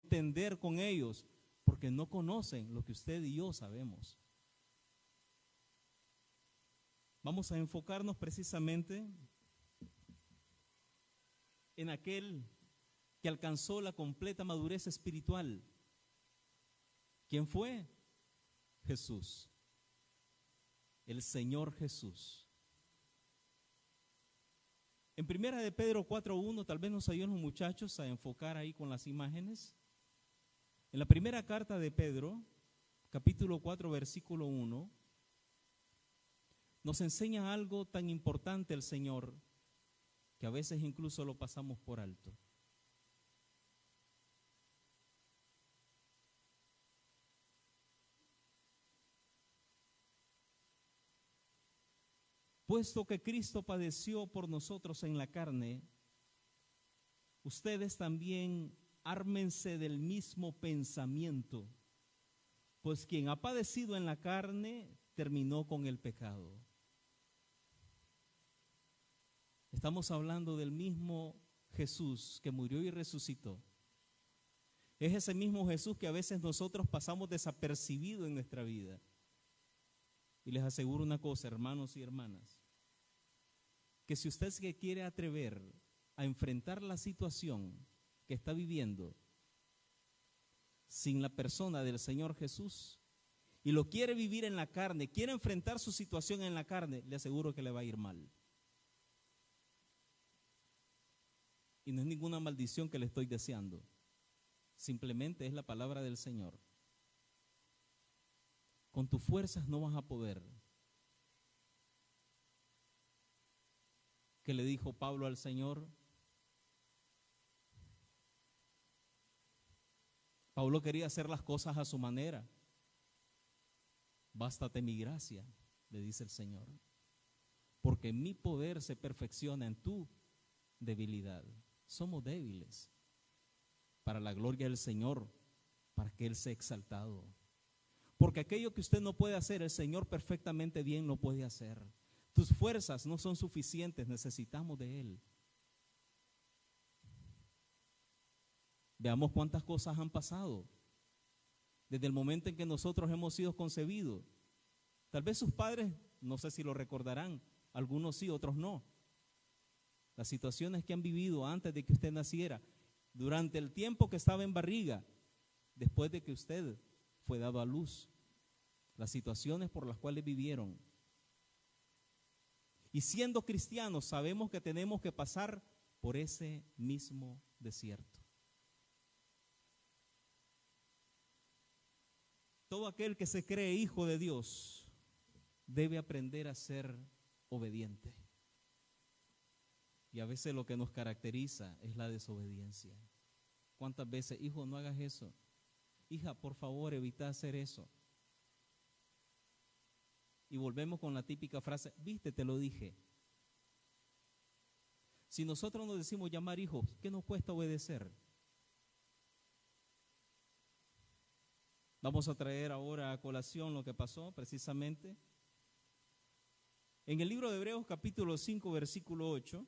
entender con ellos, porque no conocen lo que usted y yo sabemos. Vamos a enfocarnos precisamente en aquel que alcanzó la completa madurez espiritual. ¿Quién fue? Jesús, el Señor Jesús. En primera de Pedro 4:1, tal vez nos ayuden los muchachos a enfocar ahí con las imágenes. En la primera carta de Pedro, capítulo 4, versículo 1, nos enseña algo tan importante el Señor que a veces incluso lo pasamos por alto. Puesto que Cristo padeció por nosotros en la carne, ustedes también ármense del mismo pensamiento, pues quien ha padecido en la carne terminó con el pecado. Estamos hablando del mismo Jesús que murió y resucitó. Es ese mismo Jesús que a veces nosotros pasamos desapercibido en nuestra vida. Y les aseguro una cosa, hermanos y hermanas, que si usted se quiere atrever a enfrentar la situación que está viviendo sin la persona del Señor Jesús y lo quiere vivir en la carne, quiere enfrentar su situación en la carne, le aseguro que le va a ir mal. Y no es ninguna maldición que le estoy deseando, simplemente es la palabra del Señor. Con tus fuerzas no vas a poder. ¿Qué le dijo Pablo al Señor? Pablo quería hacer las cosas a su manera. Bástate mi gracia, le dice el Señor, porque mi poder se perfecciona en tu debilidad. Somos débiles para la gloria del Señor, para que Él sea exaltado. Porque aquello que usted no puede hacer, el Señor perfectamente bien lo puede hacer. Tus fuerzas no son suficientes, necesitamos de Él. Veamos cuántas cosas han pasado desde el momento en que nosotros hemos sido concebidos. Tal vez sus padres, no sé si lo recordarán, algunos sí, otros no. Las situaciones que han vivido antes de que usted naciera, durante el tiempo que estaba en barriga, después de que usted fue dado a luz, las situaciones por las cuales vivieron. Y siendo cristianos sabemos que tenemos que pasar por ese mismo desierto. Todo aquel que se cree hijo de Dios debe aprender a ser obediente. Y a veces lo que nos caracteriza es la desobediencia. ¿Cuántas veces, hijo, no hagas eso? Hija, por favor, evita hacer eso. Y volvemos con la típica frase, viste, te lo dije. Si nosotros nos decimos llamar hijos, ¿qué nos cuesta obedecer? Vamos a traer ahora a colación lo que pasó precisamente en el libro de Hebreos capítulo 5 versículo 8.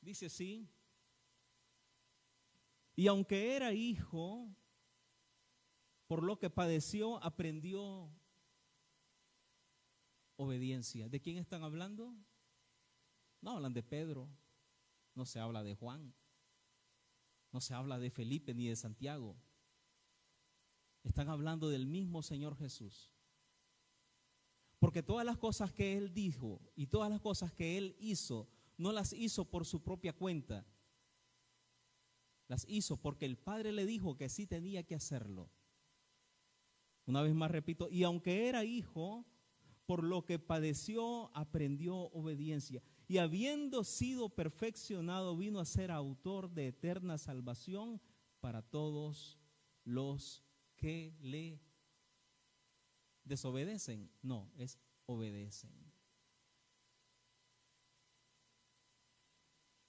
Dice así: y aunque era hijo, por lo que padeció, aprendió obediencia. ¿De quién están hablando? No hablan de Pedro, no se habla de Juan, no se habla de Felipe ni de Santiago. Están hablando del mismo Señor Jesús. Porque todas las cosas que Él dijo y todas las cosas que Él hizo, no las hizo por su propia cuenta. Las hizo porque el Padre le dijo que sí tenía que hacerlo. Una vez más repito, y aunque era hijo, por lo que padeció, aprendió obediencia. Y habiendo sido perfeccionado, vino a ser autor de eterna salvación para todos los que le desobedecen. No, es obedecen.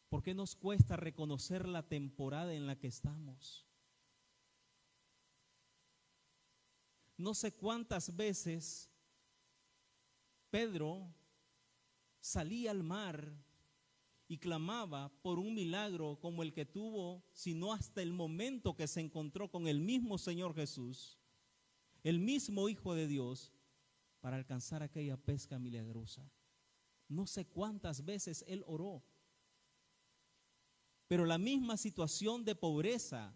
¿Por qué nos cuesta reconocer la temporada en la que estamos? No sé cuántas veces Pedro salía al mar y clamaba por un milagro como el que tuvo, sino hasta el momento que se encontró con el mismo Señor Jesús, el mismo Hijo de Dios, para alcanzar aquella pesca milagrosa. No sé cuántas veces él oró, pero la misma situación de pobreza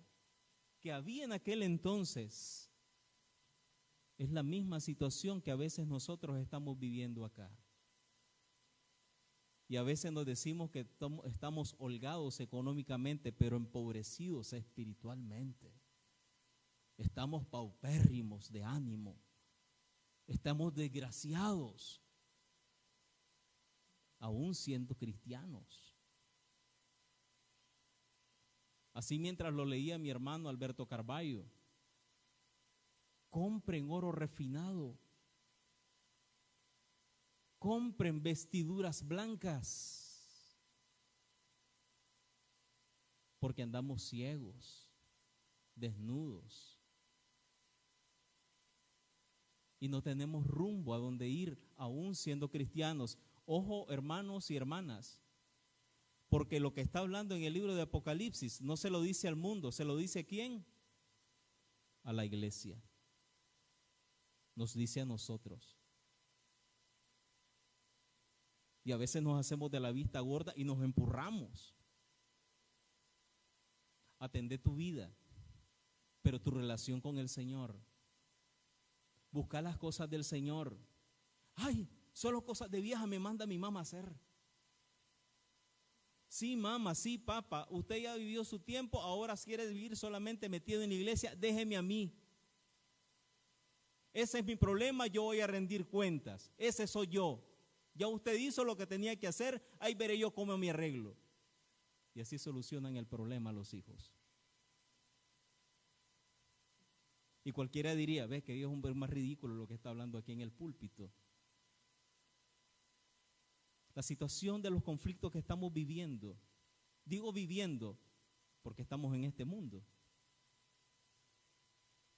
que había en aquel entonces es la misma situación que a veces nosotros estamos viviendo acá. Y a veces nos decimos que estamos holgados económicamente, pero empobrecidos espiritualmente. Estamos paupérrimos de ánimo. Estamos desgraciados, aún siendo cristianos. Así mientras lo leía mi hermano Alberto Carballo, compren oro refinado, compren vestiduras blancas, porque andamos ciegos, desnudos, y no tenemos rumbo a dónde ir, aún siendo cristianos. Ojo, hermanos y hermanas, porque lo que está hablando en el libro de Apocalipsis no se lo dice al mundo, se lo dice ¿a quién? A la iglesia. Nos dice a nosotros. Y a veces nos hacemos de la vista gorda y nos empurramos. Atende tu vida, pero tu relación con el Señor. Busca las cosas del Señor. Ay, solo cosas de vieja me manda mi mamá a hacer. Sí, mamá, sí, papá, usted ya vivió su tiempo, ahora quiere vivir solamente metido en la iglesia, déjeme a mí. Ese es mi problema, yo voy a rendir cuentas, ese soy yo. Ya usted hizo lo que tenía que hacer, ahí veré yo cómo me arreglo. Y así solucionan el problema los hijos. Y cualquiera diría, ves que Dios es un ver más ridículo lo que está hablando aquí en el púlpito. La situación de los conflictos que estamos viviendo, digo viviendo porque estamos en este mundo.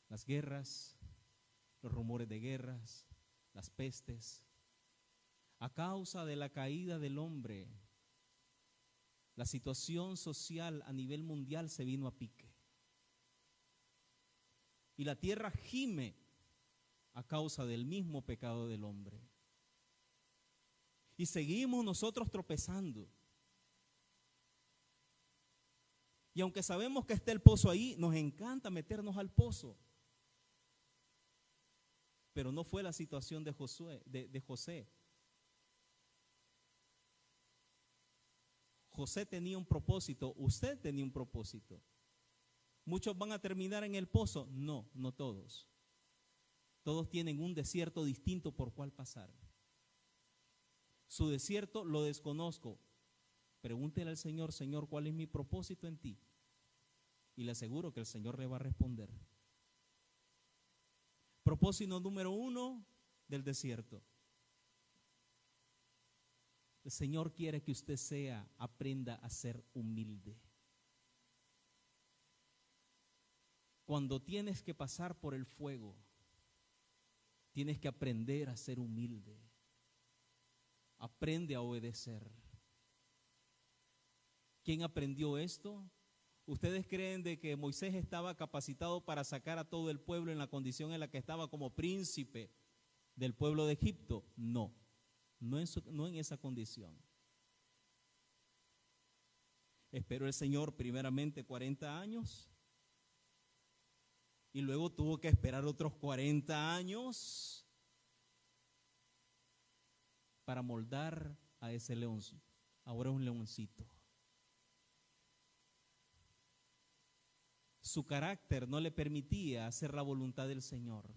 Las guerras, los rumores de guerras, las pestes, a causa de la caída del hombre, la situación social a nivel mundial se vino a pique. Y la tierra gime a causa del mismo pecado del hombre. Y seguimos nosotros tropezando. Y aunque sabemos que está el pozo ahí, nos encanta meternos al pozo. Pero no fue la situación de José. José tenía un propósito, usted tenía un propósito. ¿Muchos van a terminar en el pozo? No, no todos. Todos tienen un desierto distinto por cual pasar. Su desierto lo desconozco. Pregúntele al Señor, Señor, ¿cuál es mi propósito en ti? Y le aseguro que el Señor le va a responder. Propósito número 1 del desierto. El Señor quiere que usted aprenda a ser humilde. Cuando tienes que pasar por el fuego, tienes que aprender a ser humilde. Aprende a obedecer. ¿Quién aprendió esto? ¿Ustedes creen de que Moisés estaba capacitado para sacar a todo el pueblo en la condición en la que estaba como príncipe del pueblo de Egipto? No, no en esa condición. Esperó el Señor primeramente 40 años y luego tuvo que esperar otros 40 años para moldar a ese león. Ahora es un leoncito. Su carácter no le permitía hacer la voluntad del Señor.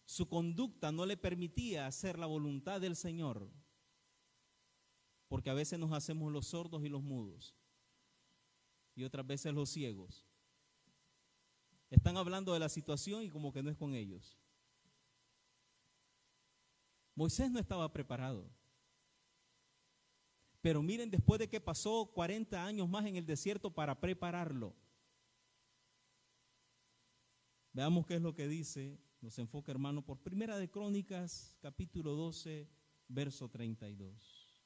Su conducta no le permitía hacer la voluntad del Señor. Porque a veces nos hacemos los sordos y los mudos. Y otras veces los ciegos. Están hablando de la situación y como que no es con ellos. Moisés no estaba preparado. Pero miren, después de que pasó 40 años más en el desierto para prepararlo. Veamos qué es lo que dice Nos enfoca, hermano, por Primera de Crónicas, capítulo 12, verso 32.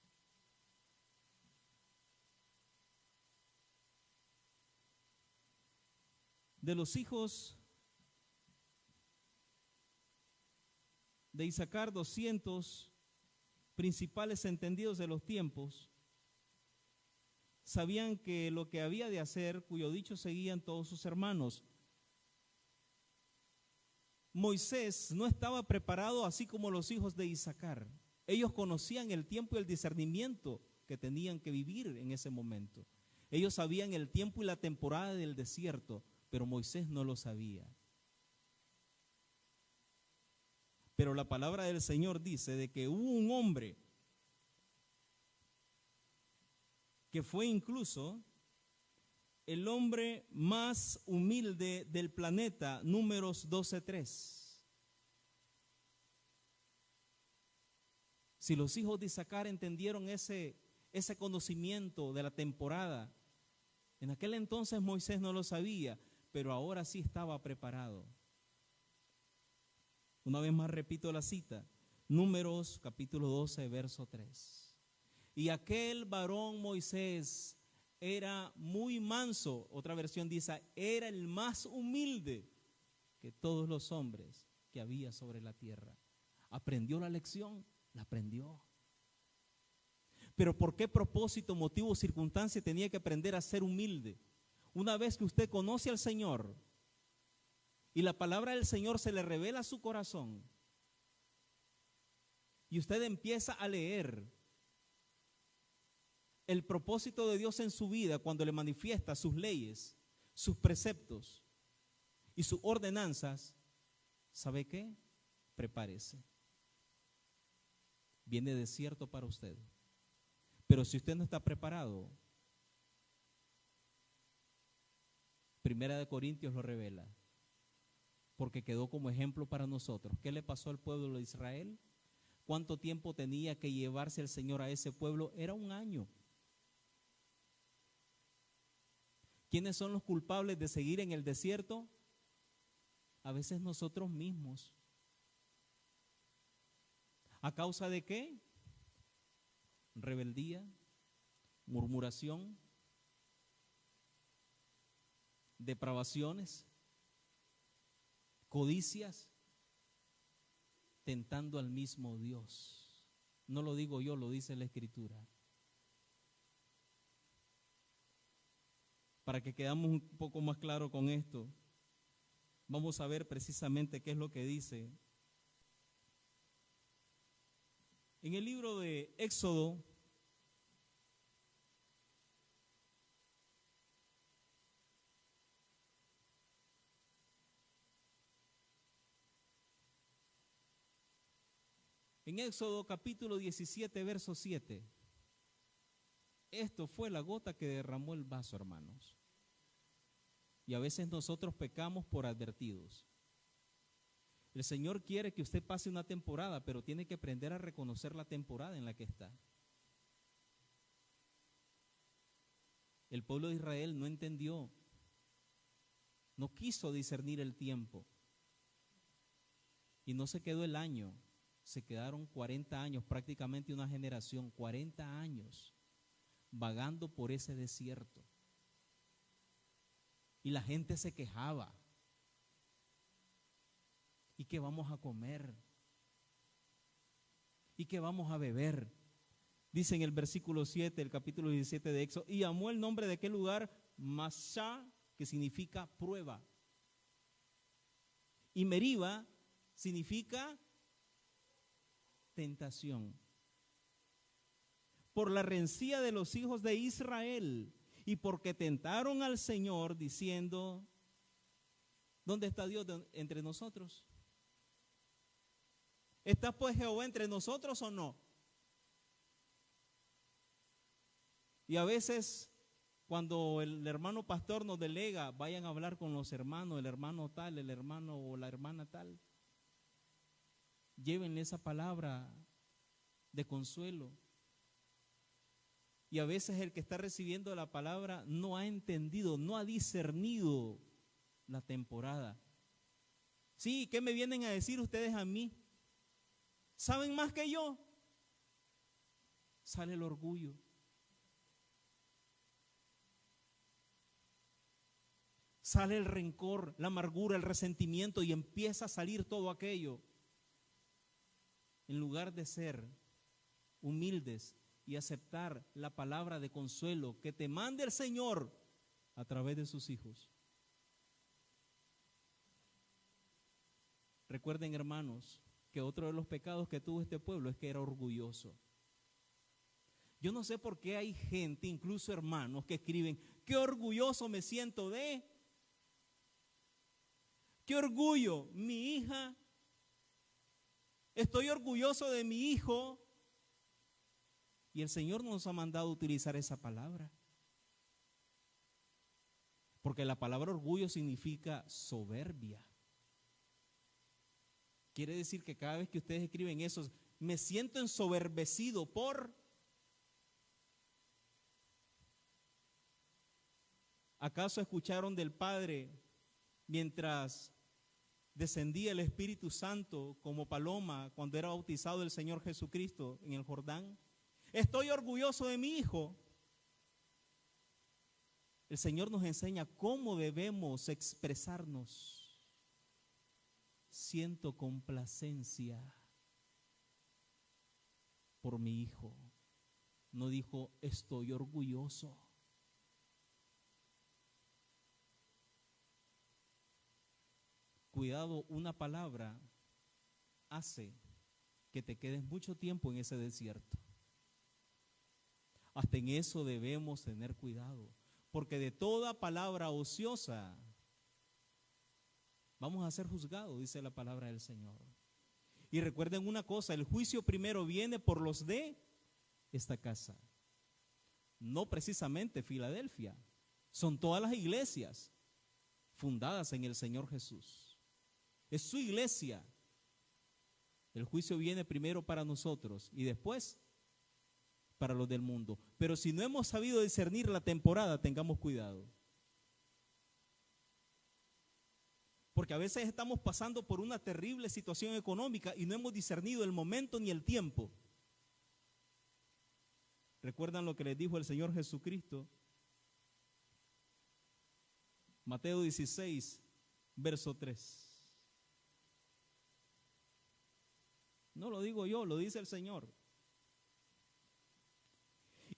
De los hijos de Isaacar, 200 principales entendidos de los tiempos sabían que lo que había de hacer, cuyo dicho seguían todos sus hermanos. Moisés no estaba preparado así como los hijos de Isaacar. Ellos conocían el tiempo y el discernimiento que tenían que vivir en ese momento. Ellos sabían el tiempo y la temporada del desierto, pero Moisés no lo sabía. Pero la palabra del Señor dice de que hubo un hombre que fue incluso el hombre más humilde del planeta, Números 12:3. Si los hijos de Isaacar entendieron ese conocimiento de la temporada, en aquel entonces Moisés no lo sabía, pero ahora sí estaba preparado. Una vez más repito la cita, Números capítulo 12, verso 3. Y aquel varón Moisés era muy manso, otra versión dice, era el más humilde que todos los hombres que había sobre la tierra. ¿Aprendió la lección? La aprendió. Pero ¿por qué propósito, motivo, circunstancia tenía que aprender a ser humilde? Una vez que usted conoce al Señor y la palabra del Señor se le revela a su corazón y usted empieza a leer el propósito de Dios en su vida cuando le manifiesta sus leyes, sus preceptos y sus ordenanzas, ¿sabe qué? Prepárese. Viene desierto para usted. Pero si usted no está preparado, Primera de Corintios lo revela, porque quedó como ejemplo para nosotros. ¿Qué le pasó al pueblo de Israel? ¿Cuánto tiempo tenía que llevarse el Señor a ese pueblo? Era un año. ¿Quiénes son los culpables de seguir en el desierto? A veces nosotros mismos. ¿A causa de qué? Rebeldía, murmuración, depravaciones, codicias, tentando al mismo Dios. No lo digo yo, lo dice la Escritura. Para que quedamos un poco más claro con esto, vamos a ver precisamente qué es lo que dice. En el libro de Éxodo, capítulo 17, verso 7, esto fue la gota que derramó el vaso, hermanos. Y a veces nosotros pecamos por advertidos. El Señor quiere que usted pase una temporada, pero tiene que aprender a reconocer la temporada en la que está. El pueblo de Israel no entendió, no quiso discernir el tiempo. Y no se quedó el año, se quedaron 40 años, prácticamente una generación, 40 años, vagando por ese desierto. Y la gente se quejaba. ¿Y qué vamos a comer? ¿Y qué vamos a beber? Dice en el versículo 7, el capítulo 17 de Éxodo, y llamó el nombre de aquel lugar Masá, que significa prueba. Y Meriba significa tentación. Por la rencilla de los hijos de Israel y porque tentaron al Señor diciendo, ¿dónde está Dios entre nosotros? ¿Está pues Jehová entre nosotros o no? Y a veces cuando el hermano pastor nos delega, vayan a hablar con los hermanos, el hermano tal, el hermano o la hermana tal, llévenle esa palabra de consuelo. Y a veces el que está recibiendo la palabra no ha entendido, no ha discernido la temporada. Sí, ¿qué me vienen a decir ustedes a mí? ¿Saben más que yo? Sale el orgullo. Sale el rencor, la amargura, el resentimiento y empieza a salir todo aquello. En lugar de ser humildes y aceptar la palabra de consuelo que te mande el Señor a través de sus hijos. Recuerden, hermanos, que otro de los pecados que tuvo este pueblo es que era orgulloso. Yo no sé por qué hay gente, incluso hermanos, que escriben: qué orgulloso me siento de... Qué orgullo, mi hija. Estoy orgulloso de mi hijo. Y el Señor nos ha mandado utilizar esa palabra. Porque la palabra orgullo significa soberbia. Quiere decir que cada vez que ustedes escriben eso, me siento ensoberbecido por... ¿Acaso escucharon del Padre mientras descendía el Espíritu Santo como paloma cuando era bautizado el Señor Jesucristo en el Jordán? Estoy orgulloso de mi hijo. El Señor nos enseña cómo debemos expresarnos. Siento complacencia por mi hijo. No dijo estoy orgulloso. Cuidado, una palabra hace que te quedes mucho tiempo en ese desierto. Hasta en eso debemos tener cuidado, porque de toda palabra ociosa vamos a ser juzgados, dice la palabra del Señor. Y recuerden una cosa, el juicio primero viene por los de esta casa. No precisamente Filadelfia, son todas las iglesias fundadas en el Señor Jesús. Es su iglesia. El juicio viene primero para nosotros y después para los del mundo. Pero si no hemos sabido discernir la temporada, tengamos cuidado. Porque a veces estamos pasando por una terrible situación económica y no hemos discernido el momento ni el tiempo. ¿Recuerdan lo que les dijo el Señor Jesucristo? Mateo 16, verso 3. No lo digo yo, lo dice el Señor.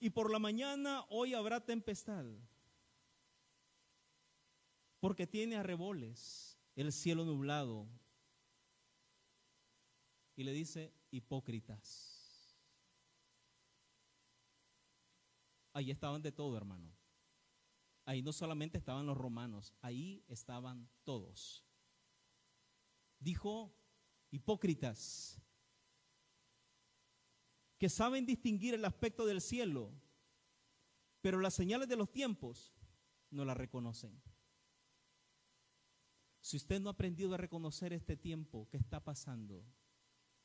Y por la mañana hoy habrá tempestad, porque tiene arreboles el cielo nublado. Y le dice, hipócritas. Ahí estaban de todo, hermano. Ahí no solamente estaban los romanos, ahí estaban todos. Dijo, hipócritas, que saben distinguir el aspecto del cielo, pero las señales de los tiempos no las reconocen. Si usted no ha aprendido a reconocer este tiempo que está pasando,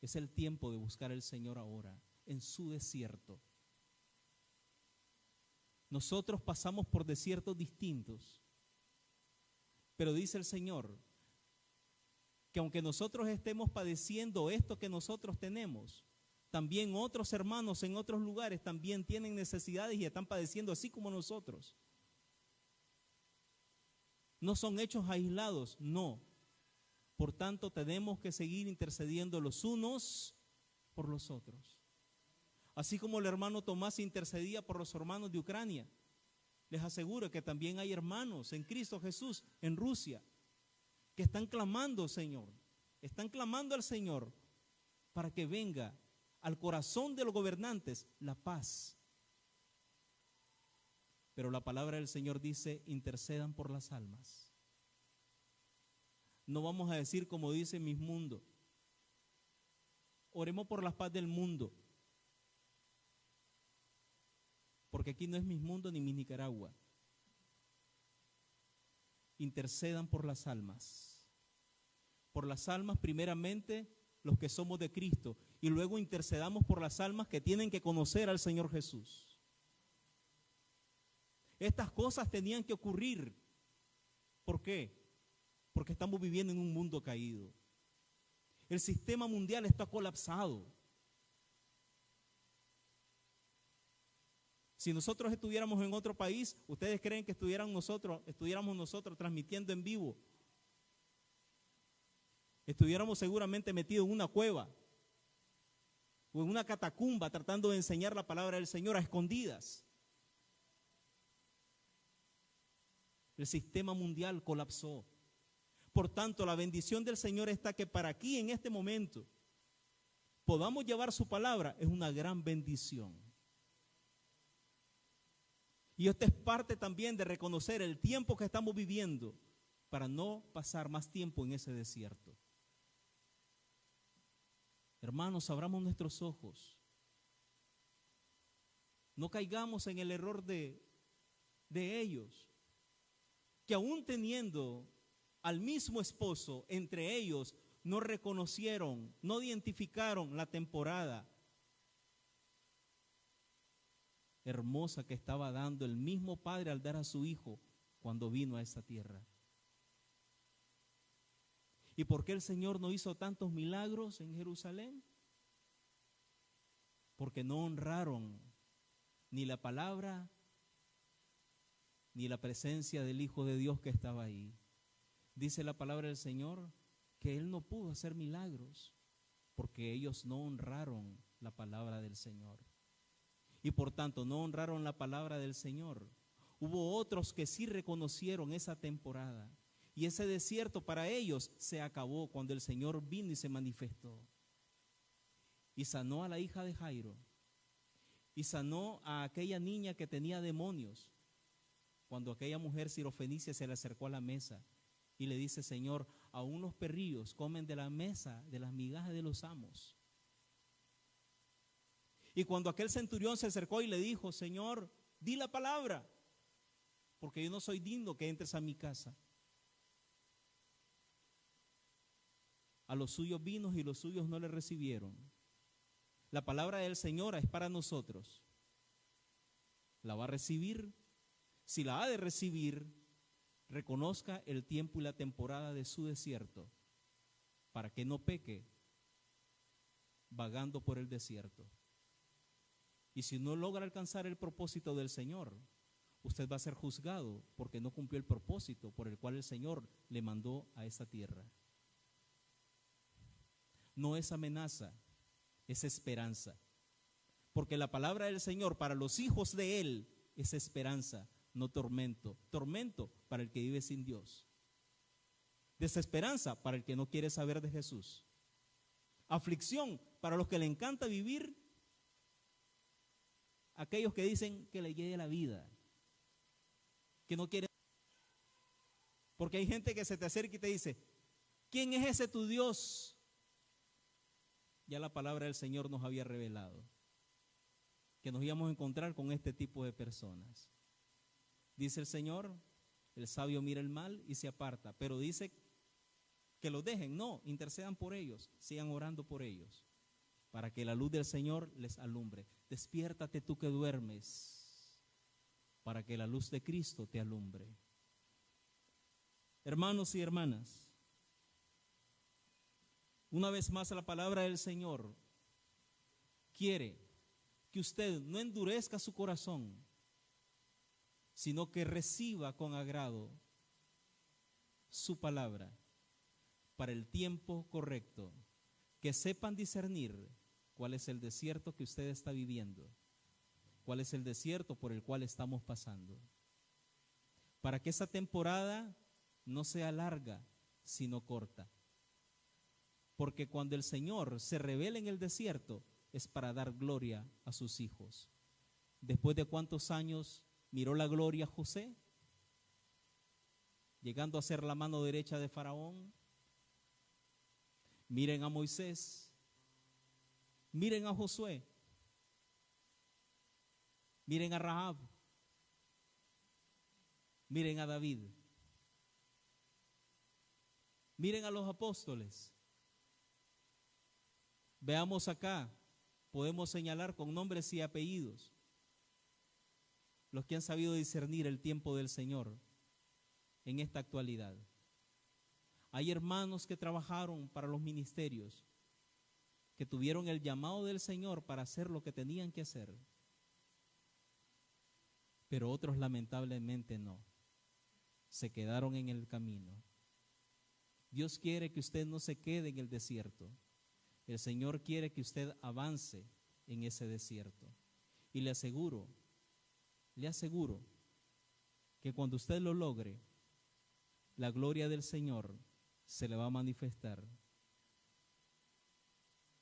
es el tiempo de buscar al Señor ahora, en su desierto. Nosotros pasamos por desiertos distintos, pero dice el Señor que aunque nosotros estemos padeciendo esto que nosotros tenemos, también otros hermanos en otros lugares también tienen necesidades y están padeciendo así como nosotros. No son hechos aislados, no. Por tanto, tenemos que seguir intercediendo los unos por los otros. Así como el hermano Tomás intercedía por los hermanos de Ucrania, les aseguro que también hay hermanos en Cristo Jesús en Rusia que están clamando, Señor, están clamando al Señor para que venga al corazón de los gobernantes la paz. Pero la palabra del Señor dice, intercedan por las almas. No vamos a decir como dice Miss Mundo, oremos por la paz del mundo. Porque aquí no es Miss Mundo ni Miss Nicaragua. Intercedan por las almas. Por las almas primeramente los que somos de Cristo y luego intercedamos por las almas que tienen que conocer al Señor Jesús. Estas cosas tenían que ocurrir. ¿Por qué? porque estamos viviendo en un mundo caído. El sistema mundial está colapsado. Si nosotros estuviéramos en otro país, ¿ustedes creen que estuviéramos nosotros transmitiendo en vivo? Estuviéramos seguramente metidos en una cueva o en una catacumba tratando de enseñar la palabra del Señor a escondidas. El sistema mundial colapsó. Por tanto, la bendición del Señor está que para aquí en este momento podamos llevar su palabra, es una gran bendición. Y esto es parte también de reconocer el tiempo que estamos viviendo para no pasar más tiempo en ese desierto. Hermanos, abramos nuestros ojos. No caigamos en el error de ellos, que aún teniendo al mismo esposo, entre ellos no reconocieron, no identificaron la temporada hermosa que estaba dando el mismo padre al dar a su hijo cuando vino a esa tierra. ¿Y por qué el Señor no hizo tantos milagros en Jerusalén? Porque no honraron ni la palabra ni la presencia del Hijo de Dios que estaba ahí. Dice la palabra del Señor que Él no pudo hacer milagros porque ellos no honraron la palabra del Señor. Y por tanto no honraron la palabra del Señor. Hubo otros que sí reconocieron esa temporada. Y ese desierto para ellos se acabó cuando el Señor vino y se manifestó. Y sanó a la hija de Jairo. Y sanó a aquella niña que tenía demonios. Cuando aquella mujer sirofenicia se le acercó a la mesa y le dice: Señor, aún los perrillos comen de la mesa, de las migajas de los amos. Y cuando aquel centurión se acercó y le dijo: Señor, di la palabra, porque yo no soy digno que entres a mi casa. A los suyos vino y los suyos no le recibieron. La palabra del Señor es para nosotros. ¿La va a recibir? Si la ha de recibir, reconozca el tiempo y la temporada de su desierto, para que no peque vagando por el desierto. Y si no logra alcanzar el propósito del Señor, usted va a ser juzgado porque no cumplió el propósito por el cual el Señor le mandó a esa tierra. No es amenaza, es esperanza. Porque la palabra del Señor para los hijos de Él es esperanza, no tormento. Tormento para el que vive sin Dios. Desesperanza para el que no quiere saber de Jesús. Aflicción para los que le encanta vivir. Aquellos que dicen que le llegue la vida, que no quieren. Porque hay gente que se te acerca y te dice: ¿quién es ese tu Dios? Ya la palabra del Señor nos había revelado que nos íbamos a encontrar con este tipo de personas. Dice el Señor: el sabio mira el mal y se aparta, pero dice que los dejen. No, intercedan por ellos, sigan orando por ellos, para que la luz del Señor les alumbre. Despiértate tú que duermes, para que la luz de Cristo te alumbre. Hermanos y hermanas, una vez más la palabra del Señor quiere que usted no endurezca su corazón, sino que reciba con agrado su palabra para el tiempo correcto, que sepan discernir cuál es el desierto que usted está viviendo, cuál es el desierto por el cual estamos pasando, para que esa temporada no sea larga, sino corta. Porque cuando el Señor se revela en el desierto, es para dar gloria a sus hijos. ¿Después de cuántos años miró la gloria José? Llegando a ser la mano derecha de Faraón. Miren a Moisés, miren a Josué, miren a Rahab, miren a David, miren a los apóstoles. Veamos acá, podemos señalar con nombres y apellidos los que han sabido discernir el tiempo del Señor en esta actualidad. Hay hermanos que trabajaron para los ministerios, que tuvieron el llamado del Señor para hacer lo que tenían que hacer, pero otros lamentablemente no, se quedaron en el camino. Dios quiere que usted no se quede en el desierto. El Señor quiere que usted avance en ese desierto. Y le aseguro que cuando usted lo logre, la gloria del Señor se le va a manifestar.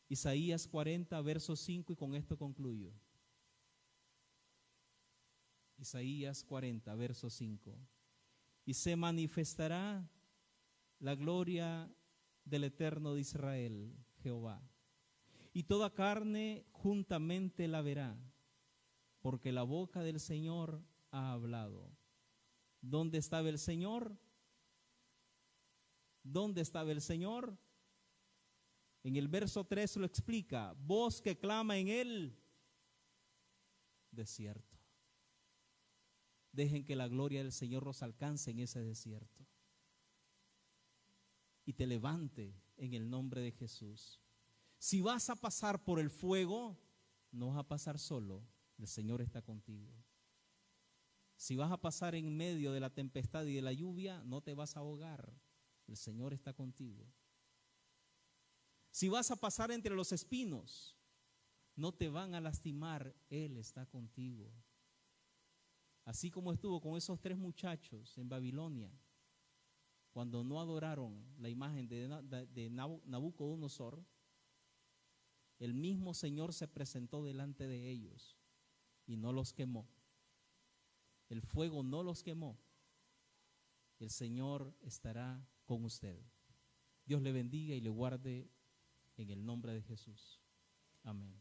Isaías 40, verso 5, y con esto concluyo. Isaías 40, verso 5. Y se manifestará la gloria del Eterno de Israel, Jehová, y toda carne juntamente la verá, porque la boca del Señor ha hablado. ¿Dónde estaba el Señor? ¿Dónde estaba el Señor? En el verso 3 lo explica: voz que clama en el desierto. Dejen que la gloria del Señor los alcance en ese desierto y te levante en el nombre de Jesús. Si vas a pasar por el fuego, no vas a pasar solo, el Señor está contigo. Si vas a pasar en medio de la tempestad y de la lluvia, no te vas a ahogar, el Señor está contigo. Si vas a pasar entre los espinos, no te van a lastimar, Él está contigo. Así como estuvo con esos 3 muchachos en Babilonia, cuando no adoraron la imagen de Nabucodonosor, el mismo Señor se presentó delante de ellos y no los quemó. El fuego no los quemó. El Señor estará con usted. Dios le bendiga y le guarde en el nombre de Jesús. Amén.